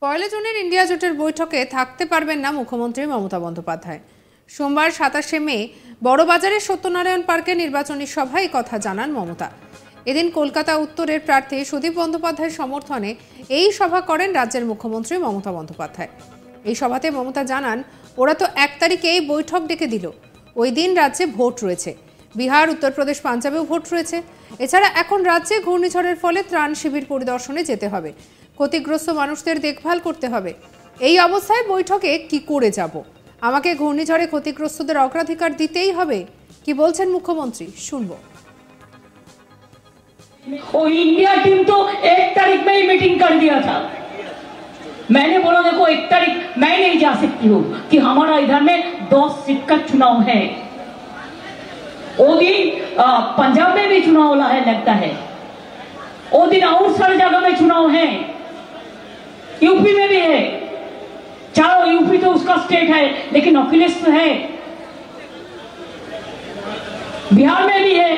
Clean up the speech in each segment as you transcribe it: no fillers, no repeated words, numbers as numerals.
পয়লা জুনের ইন্ডিয়া জোটের বৈঠকে থাকতে পারবেন না মুখ্যমন্ত্রী মমতা বন্দ্যোপাধ্যায়। সোমবার ২৭শে মে বড়বাজারের সত্যনারায়ণ পার্কে নির্বাচনী সভায় কথা জানান মমতা। এদিন কলকাতা উত্তরের প্রার্থী সুদীপ বন্দ্যোপাধ্যায়ের সমর্থনে এই সভা করেন রাজ্যের মুখ্যমন্ত্রী মমতা বন্দ্যোপাধ্যায়। এই সভাতে মমতা জানান, ওরা তো ১ তারিখেই বৈঠক ডেকে দিল, ওই দিন রাজ্যে ভোট রয়েছে, বিহার, উত্তরপ্রদেশ, পাঞ্জাবেও ভোট রয়েছে। এছাড়া এখন রাজ্যে ঘূর্ণিঝড়ের ফলে ত্রাণ শিবির পরিদর্শনে যেতে হবে, ক্ষতিগ্রস্ত মানুষদের দেখভাল করতে হবে। এই অবস্থায় বৈঠকে কি করে যাব? আমাকে ঘূর্ণিঝড়ে ক্ষতিগ্রস্তদের অগ্রাধিকার দিতেই হবে। কি বলছেন মুখ্যমন্ত্রী, শুনবো। वो इंडिया टीम तो 1 तारीख में ही मीटिंग कर दिया था। मैंने बोला देखो 1 तारीख मैं नहीं जा सकती हूँ कि हमारा इधर में 10 सीट का चुनाव है। वो दिन पंजाब में भी चुनाव है लगता है, वो दिन और सारी जगह में चुनाव है, यूपी में भी है। चारों यूपी तो उसका स्टेट है लेकिन अखिलेश तो है, बिहार में भी है।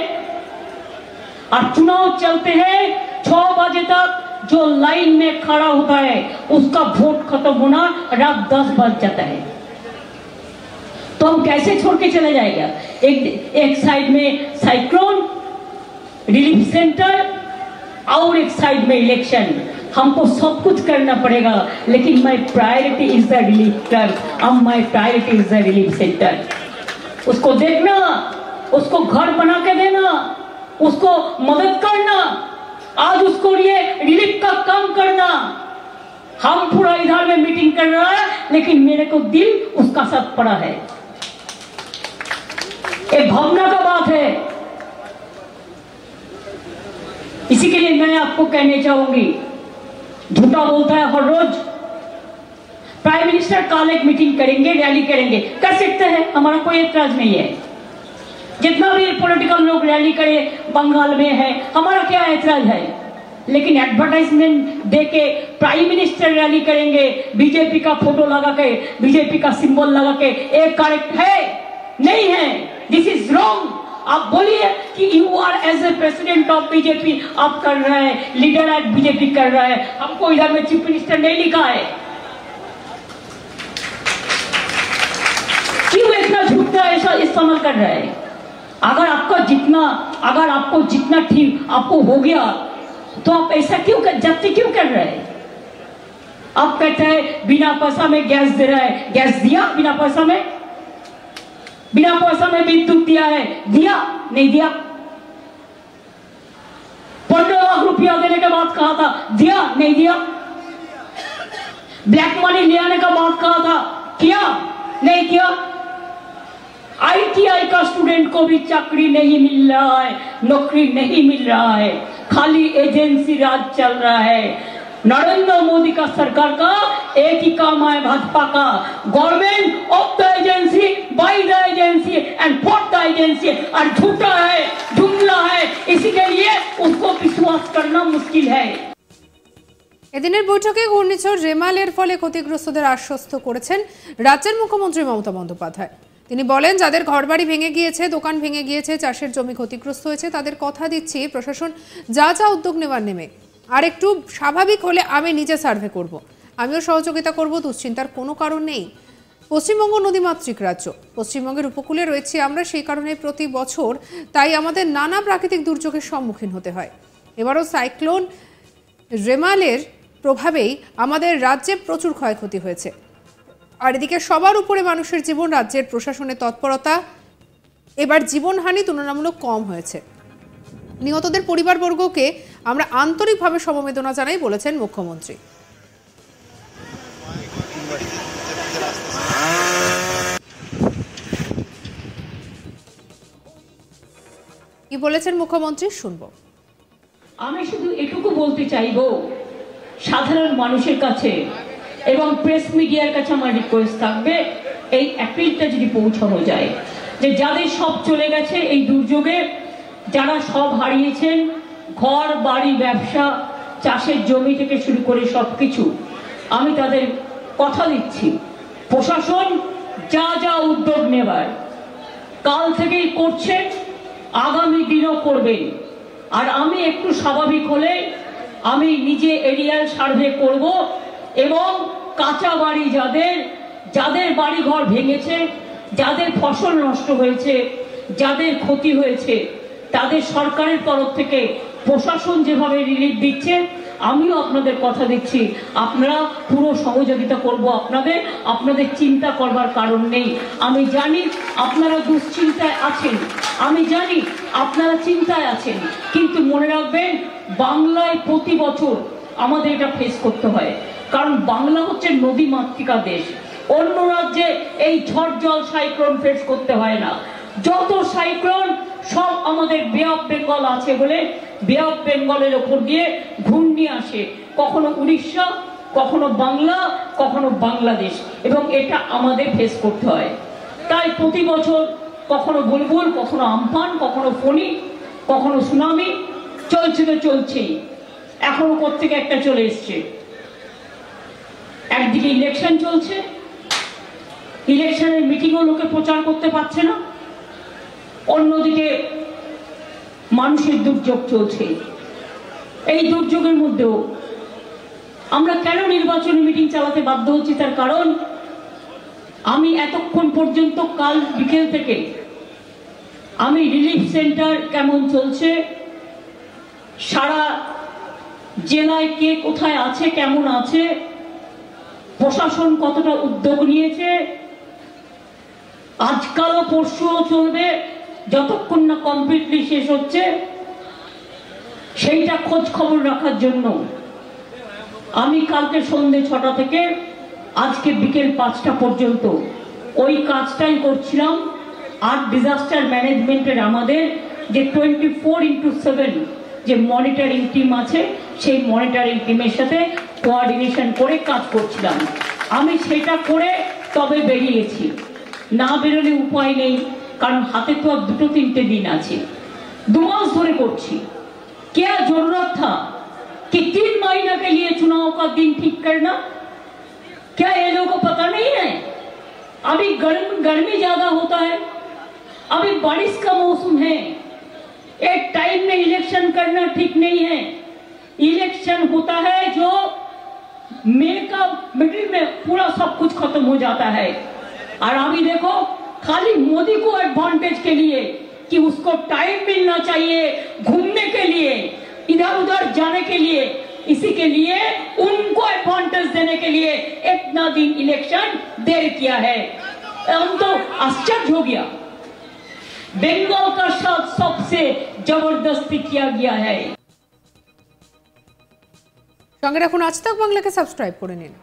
और चुनाव चलते हैं 6 बजे तक जो लाइन में खड़ा होता है उसका वोट खत्म होना रात 10 बज जाता है। तो हम कैसे छोड़ के चले जाएगा? एक साइड में साइक्लोन रिलीफ सेंटर और एक साइड में इलेक्शन। हमको सब कुछ करना पड़ेगा, लेकिन my priority is the relief centre. My priority is the relief centre. उसको देखना, उसको घर बना के देना, उसको मदद करना, आज उसको लिए रिलीफ का काम करना। हम पूरा इधर में मीटिंग कर रहा है लेकिन मेरे को दिल उसका साथ पड़ा है। एक भावना का बात है। इसी के लिए मैं आपको कहने चाहूंगी, झूठा बोलता है हर रोज। प्राइम मिनिस्टर कल एक मीटिंग करेंगे, रैली करेंगे, कर सकते हैं, हमारा कोई एतराज नहीं है। जितना भी पॉलिटिकल लोग रैली करे बंगाल में है, हमारा क्या ऐतराज है। लेकिन एडवर्टाइजमेंट देके प्राइम मिनिस्टर रैली करेंगे, बीजेपी का फोटो लगा के, बीजेपी का सिंबल लगा के, एक करेक्ट है? नहीं है, दिस इज रॉन्ग। आप बोलिए कि you are as a president of BJP, आप कर रहे हैं, लीडर एट बीजेपी कर रहा है। हमको इधर में चीफ मिनिस्टर नहीं लिखा है। क्यों इतना झूठा ऐसा इस्तेमाल कर रहा है? अगर आपको जितना ठीक आपको हो गया तो आप ऐसा क्यों जब्ती क्यों कर रहे हैं? आप कहते हैं बिना पैसा में गैस दे रहा है, गैस दिया बिना पैसा में? बिना पैसा में विद्युत दिया है, दिया नहीं दिया? 15 लाख रुपया देने के बाद कहा था, दिया नहीं दिया? ब्लैक मनी ले आने का बात कहा था, किया नहीं किया? ITI का स्टूडेंट को भी चाकरी नहीं मिल रहा है, नौकरी नहीं मिल रहा है, खाली एजेंसी राज चल रहा है। नरेंद्र मोदी का सरकार का एक ही काम है, भाजपा का, government of the agency, by the agency and for the agency. और झूठा है, जुमला है, इसी के लिए उसको विश्वास करना मुश्किल है। এদিনের বৈঠকে ঘূর্ণিঝড় রেমালের ফলে ক্ষতিগ্রস্তদের আশ্বস্ত করেছেন রাজ্যের মুখ্যমন্ত্রী মমতা বন্দ্যোপাধ্যায়। তিনি বলেন, যাদের ঘরবাড়ি ভেঙে গিয়েছে, দোকান ভেঙে গিয়েছে, চাষের জমি ক্ষতিগ্রস্ত হয়েছে, তাদের কথা দিচ্ছি প্রশাসন যা যা উদ্যোগ নেবার নেবে। আর একটু স্বাভাবিক হলে আমি নিজে সার্ভে করব, আমিও সহযোগিতা করব, দুশ্চিন্তার কোনো কারণ নেই। পশ্চিমবঙ্গ নদীমাতৃক রাজ্য, পশ্চিমবঙ্গের উপকূলে রয়েছি আমরা, সেই কারণে প্রতি বছর তাই আমাদের নানা প্রাকৃতিক দুর্যোগের সম্মুখীন হতে হয়। এবারও সাইক্লোন রেমালের প্রভাবেই আমাদের রাজ্যে প্রচুর ক্ষয়ক্ষতি হয়েছে। আর এদিকে সবার উপরে মানুষের জীবন, রাজ্যের প্রশাসনের তৎপরতা, এবার জীবনহানি তুলনামূলক কম হয়েছে। নিহতদের পরিবারবর্গকে আমরা আন্তরিকভাবে সমবেদনা জানাই বলেছেন মুখ্যমন্ত্রী। কি বলেছেন মুখ্যমন্ত্রী, শুনবো। আমি শুধু এটুকু বলতে চাইবো সাধারণ মানুষের কাছে এবং প্রেস মিডিয়ার কাছে আমার রিকোয়েস্ট থাকবে, এই অ্যাপিলটা যদি পৌঁছানো যায় যে যাদের সব চলে গেছে এই দুর্যোগে, যারা সব হারিয়েছেন, ঘর বাড়ি ব্যবসা চাষের জমি থেকে শুরু করে সবকিছু, আমি তাদের কথা দিচ্ছি প্রশাসন যা যা উদ্যোগ নেবার কাল থেকেই করছেন, আগামী দিনও করবেন। আর আমি একটু স্বাভাবিক হলে আমি নিজে এরিয়াল সার্ভে করব এবং কাঁচা বাড়ি যাদের বাড়ি ঘর ভেঙেছে, যাদের ফসল নষ্ট হয়েছে, যাদের ক্ষতি হয়েছে, তাদের সরকারের তরফ থেকে প্রশাসন যেভাবে রিলিফ দিচ্ছে, আমিও আপনাদের কথা দিচ্ছি, আপনারা পুরো সহযোগিতা করব আপনাদের চিন্তা করবার কারণ নেই। আমি জানি আপনারা দুশ্চিন্তায় আছেন, আমি জানি আপনারা চিন্তায় আছেন, কিন্তু মনে রাখবেন বাংলায় প্রতি বছর আমাদের এটা ফেস করতে হয়, কারণ বাংলা হচ্ছে নদী মাতৃকা দেশ। অন্য রাজ্যে এই ঝড় জল সাইক্লোন ফেস করতে হয় না। যত সাইক্লোন সব আমাদের বে অফ বেঙ্গল আছে বলে বে অফ বেঙ্গলের ওপর দিয়ে ঘূর্ণি আসে, কখনো উড়িষ্যা, কখনো বাংলা, কখনো বাংলাদেশ, এবং এটা আমাদের ফেস করতে হয়। তাই প্রতি বছর কখনো বুলবুল, কখনো আমফান, কখনো ফণী, কখনো সুনামি চলছে তো চলছেই। এখনো কোত্থেকে একটা চলে এসছে। একদিকে ইলেকশন চলছে, ইলেকশনের মিটিংও লোকে প্রচার করতে পারছে না, অন্যদিকে মানুষের দুর্যোগ চলছে। এই দুর্যোগের মধ্যেও আমরা কেন নির্বাচনী মিটিং চালাতে বাধ্য হচ্ছি, তার কারণ আমি এতক্ষণ পর্যন্ত কাল বিকেল থেকে আমি রিলিফ সেন্টার কেমন চলছে, সারা জেলায় কে কোথায় আছে, কেমন আছে, প্রশাসন কতটা উদ্যোগ নিয়েছে, আজকালও পরশুও চলবে যতক্ষণ না কমপ্লিটলি শেষ হচ্ছে, সেইটা খোঁজ খবর রাখার জন্য আমি কালকে সন্ধ্যে 6টা থেকে আজকে বিকেল 5টা পর্যন্ত ওই কাজটাই করছিলাম। আর ডিজাস্টার ম্যানেজমেন্টের আমাদের যে 24x7 যে মনিটরিং টিম আছে, সেই মনিটরিং টিমের সাথে কোঅর্ডিনেশন করে কাজ করছিলাম। আমি সেটা করে তবে বেরিয়েছি, না বেরোলে উপায় নেই, কারণ হাতে তো আর 2-3 दिन আছে। 2 मास ধরে করছি। क्या जरूरत था कि 3 महीने के लिए चुनाव का दिन ठीक करना? क्या ये लोगों को पता नहीं है? अभी गर्मी ज्यादा होता है, अभी बारिश का मौसम है, एक टाइम में इलेक्शन करना ठीक नहीं है। इलेक्शन होता है जो मई का मिडिल में पूरा सब कुछ खत्म हो जाता है। और अभी देखो खाली मोदी को एडवांटेज के लिए कि उसको टाइम मिलना चाहिए घूमने के लिए, इधर उधर जाने के लिए, इसी के लिए उनको एडवांटेज देने के लिए इतना दिन इलेक्शन देर किया है। हम तो आश्चर्य हो गया, बंगाल का साथ सबसे जबरदस्ती किया गया है। সঙ্গে রাখুন আজ তাক বাংলাকে সাবস্ক্রাইব করে নিন।